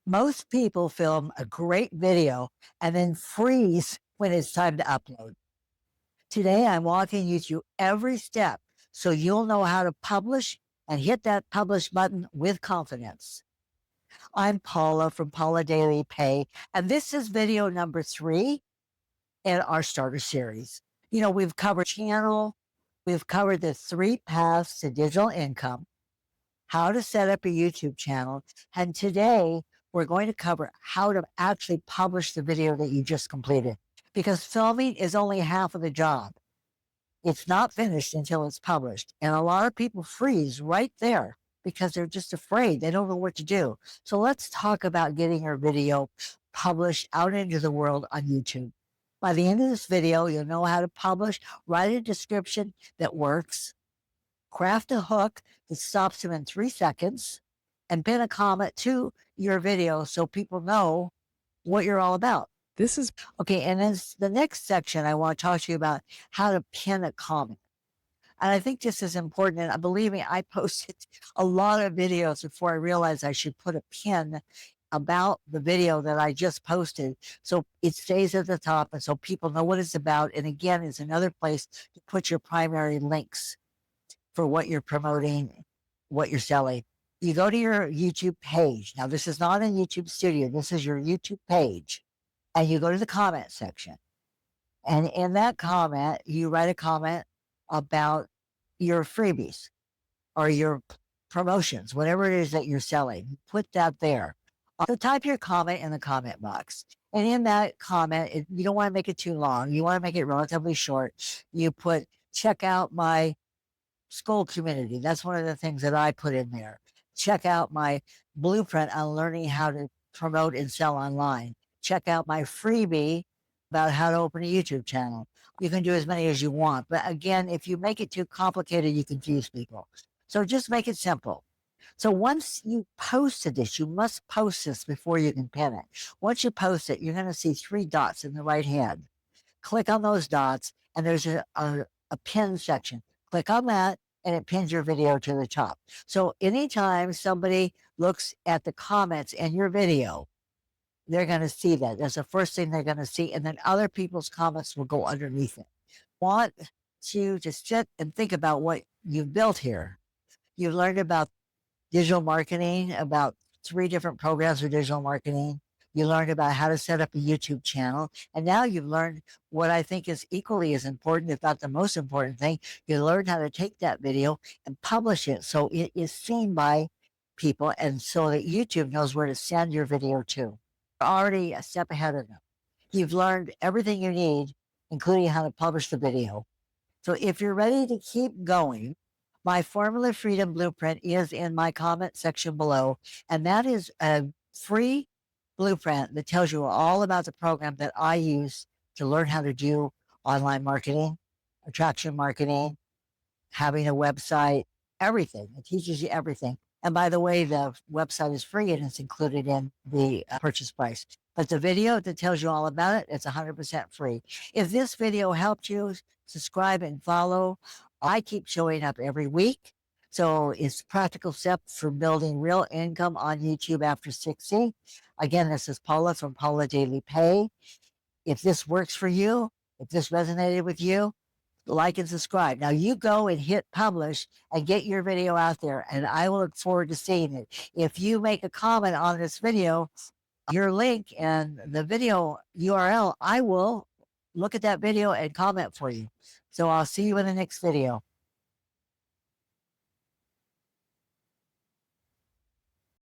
Most people film a great video and then freeze when it's time to upload. Today, I'm walking you through every step so you'll know how to publish and hit that publish button with confidence. I'm Paula from Paula Daily Pay, and this is video number 3 in our starter series. We've covered channel, we've covered the 3 paths to digital income, how to set up a YouTube channel, and today we're going to cover how to actually publish the video that you just completed, because filming is only half of the job. It's not finished until it's published. And a lot of people freeze right there because they're just afraid. They don't know what to do. So let's talk about getting your video published out into the world on YouTube. By the end of this video, you'll know how to publish, write a description that works, craft a hook that stops them in 3 seconds, and pin a comment to your video so people know what you're all about. This is Okay, and then the next section, I want to talk to you about how to pin a comment. And I think this is important. And believe me, I posted a lot of videos before I realized I should put a pin about the video that I just posted so it stays at the top and so people know what it's about. And again, it's another place to put your primary links for what you're promoting, what you're selling. You go to your YouTube page. Now, this is not in YouTube Studio. This is your YouTube page. And you go to the comment section. And in that comment, you write a comment about your freebies or your promotions, whatever it is that you're selling. Put that there. So type your comment in the comment box. And in that comment, you don't want to make it too long. You want to make it relatively short. You put, check out my Skull community. That's one of the things that I put in there. Check out my blueprint on learning how to promote and sell online. Check out my freebie about how to open a YouTube channel. You can do as many as you want. But again, if you make it too complicated, you confuse people. So just make it simple. So once you posted this, you must post this before you can pin it. Once you post it, you're going to see 3 dots in the right hand. Click on those dots, and there's a pin section. Click on that, and it pins your video to the top. So anytime somebody looks at the comments in your video, they're going to see that. That's the first thing they're going to see. And then other people's comments will go underneath it. Want you to sit and think about what you've built here. You've learned about digital marketing, about 3 different programs for digital marketing. You learned about how to set up a YouTube channel. And now you've learned what I think is equally as important, if not the most important thing. You learned how to take that video and publish it so it is seen by people and so that YouTube knows where to send your video to. You're already a step ahead of them. You've learned everything you need, including how to publish the video. So if you're ready to keep going, my Formula Freedom Blueprint is in my comment section below. And that is a free blueprint that tells you all about the program that I use to learn how to do online marketing, attraction marketing, having a website, everything. It teaches you everything. And by the way, the website is free and it's included in the purchase price. But the video that tells you all about it, it's 100% free. If this video helped you, subscribe and follow. I keep showing up every week. So it's practical steps for building real income on YouTube after 60. Again, this is Paula from Paula Daily Pay. If this works for you, if this resonated with you, like and subscribe. Now you go and hit publish and get your video out there, and I will look forward to seeing it. If you make a comment on this video, your link and the video URL, I will look at that video and comment for you. So I'll see you in the next video.